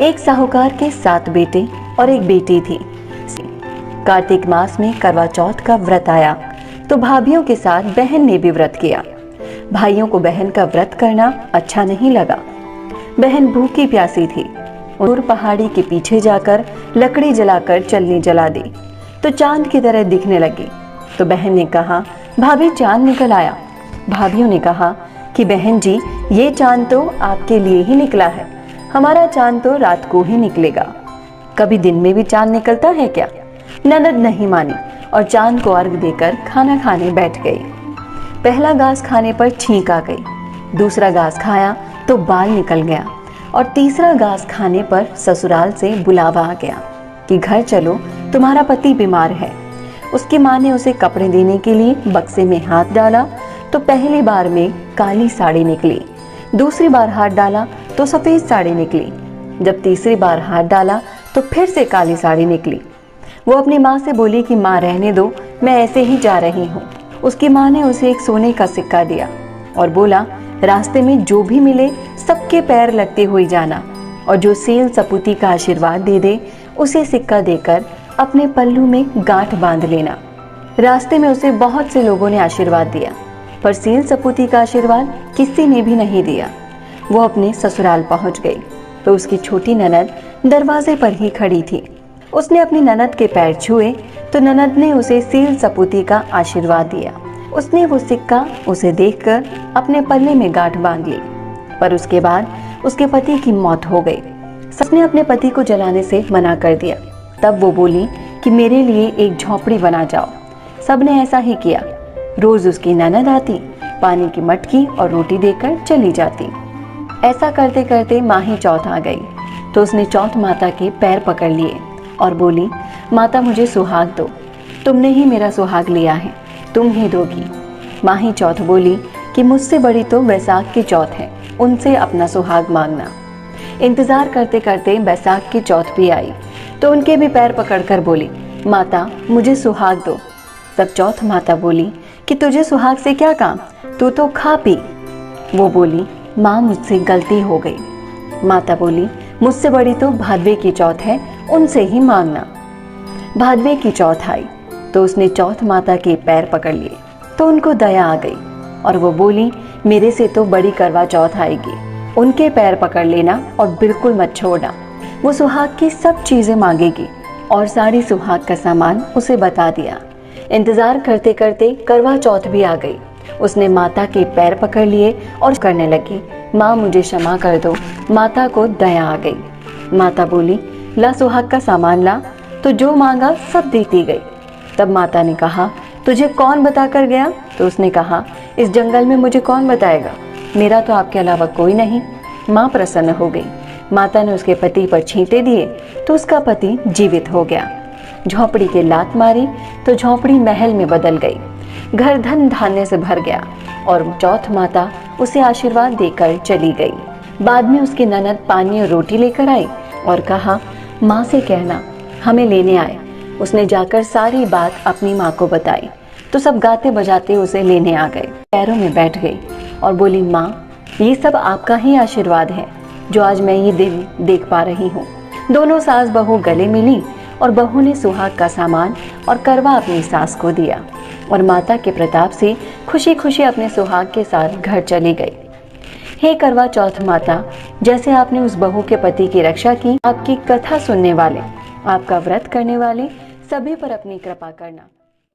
एक साहूकार के 7 बेटे और एक बेटी थी। कार्तिक मास में करवा चौथ का व्रत आया तो भाभीियों के साथ बहन ने भी व्रत किया। भाइयों को बहन का व्रत करना अच्छा नहीं लगा। बहन भूखी प्यासी थी। दूर पहाड़ी के पीछे जाकर लकड़ी जलाकर चलनी जला दी तो चांद की तरह दिखने लगी। तो बहन ने कहा, भाभी चांद निकल आया। भाभीियों ने कहा कि बहन जी, ये चांद तो आपके लिए ही निकला है, हमारा चांद तो रात को ही निकलेगा। कभी दिन में भी चांद निकलता है क्या? ननद नहीं मानी और चांद को अर्घ देकर खाना खाने बैठ गई। पहला घास खाने पर छींक आ गई, दूसरा घास खाया तो बाल निकल गया और तीसरा घास खाने पर ससुराल से बुलावा आ गया कि घर चलो, तुम्हारा पति बीमार है। उसकी माँ ने उसे कपड़े देने के लिए बक्से में हाथ डाला तो पहली बार में काली साड़ी निकली, दूसरी बार हाथ डाला तो सफेद साड़ी निकली, जब तीसरी बार हाथ डाला तो फिर से काली साड़ी निकली। वो अपनी माँ से बोली कि माँ रहने दो, मैं ऐसे ही जा रही हूँ। उसकी माँ ने उसे एक सोने का सिक्का दिया और बोला, रास्ते में जो भी मिले सबके पैर लगते हुए जाना और जो सील सपूती का आशीर्वाद दे दे उसे सिक्का देकर अपने पल्लू में गांठ बांध लेना। रास्ते में उसे बहुत से लोगों ने आशीर्वाद दिया पर सील सपूती का आशीर्वाद किसी ने भी नहीं दिया। वो अपने ससुराल पहुंच गई तो उसकी छोटी ननद दरवाजे पर ही खड़ी थी। उसने अपनी ननद के पैर छुए तो ननद ने उसे सील सपूती का आशीर्वाद दिया। उसने वो सिक्का उसे देखकर अपने पल्ले में गांठ बांध ली, पर उसके बाद उसके पति की मौत हो गई। सस ने अपने पति को जलाने से मना कर दिया। तब वो बोली कि मेरे लिए एक झोपड़ी बना जाओ। सबने ऐसा ही किया। रोज उसकी ननद आती, पानी की मटकी और रोटी देकर चली जाती। ऐसा करते करते माही चौथ आ गई तो उसने चौथ माता के पैर पकड़ लिए और बोली, माता मुझे सुहाग दो, तुमने ही मेरा सुहाग लिया है, तुम ही दोगी। माही चौथ बोली कि मुझसे बड़ी तो बैसाख की चौथ है, उनसे अपना सुहाग मांगना। इंतजार करते करते बैसाख की चौथ भी आई तो उनके भी पैर पकड़कर बोली, माता मुझे सुहाग दो। तब चौथ माता बोली कि तुझे सुहाग से क्या काम, तू तो खा पी। वो बोली, माँ मुझसे गलती हो गई। माता बोली, मुझसे बड़ी तो भादवे की चौथ है, उनसे ही मांगना। भादवे की चौथ आई तो उसने चौथ माता के पैर पकड़ लिए तो उनको दया आ गई और वो बोली, मेरे से तो बड़ी करवा चौथ आएगी, उनके पैर पकड़ लेना और बिल्कुल मत छोड़ना। वो सुहाग की सब चीजें मांगेगी और सारी सुहाग का सामान उसे बता दिया। इंतजार करते करते करवा चौथ भी आ गई। उसने माता के पैर पकड़ लिए और करने लगी, माँ मुझे क्षमा कर दो। माता को दया आ गई। माता बोली, ला सुहाग का सामान ला। तो जो मांगा सब देती गई। तब माता ने कहा, तुझे कौन बता कर गया? तो उसने कहा, इस जंगल में मुझे कौन बताएगा, मेरा तो आपके अलावा कोई नहीं। माँ प्रसन्न हो गई। माता ने उसके पति पर छींटे दिए तो उसका पति जीवित हो गया। झोपड़ी के लात मारी तो झोपड़ी महल में बदल गई। घर धन धान्य से भर गया और चौथ माता उसे आशीर्वाद देकर चली गई। बाद में उसकी ननद पानी और रोटी लेकर आई और कहा, माँ से कहना हमें लेने आए। उसने जाकर सारी बात अपनी माँ को बताई तो सब गाते बजाते उसे लेने आ गए। पैरों में बैठ गई और बोली, माँ ये सब आपका ही आशीर्वाद है जो आज मैं ये दिन देख पा रही हूँ। दोनों सास बहू गले मिली और बहू ने सुहाग का सामान और करवा अपनी सास को दिया और माता के प्रताप से खुशी खुशी अपने सुहाग के साथ घर चली गई। हे करवा चौथ माता, जैसे आपने उस बहू के पति की रक्षा की, आपकी कथा सुनने वाले, आपका व्रत करने वाले सभी पर अपनी कृपा करना।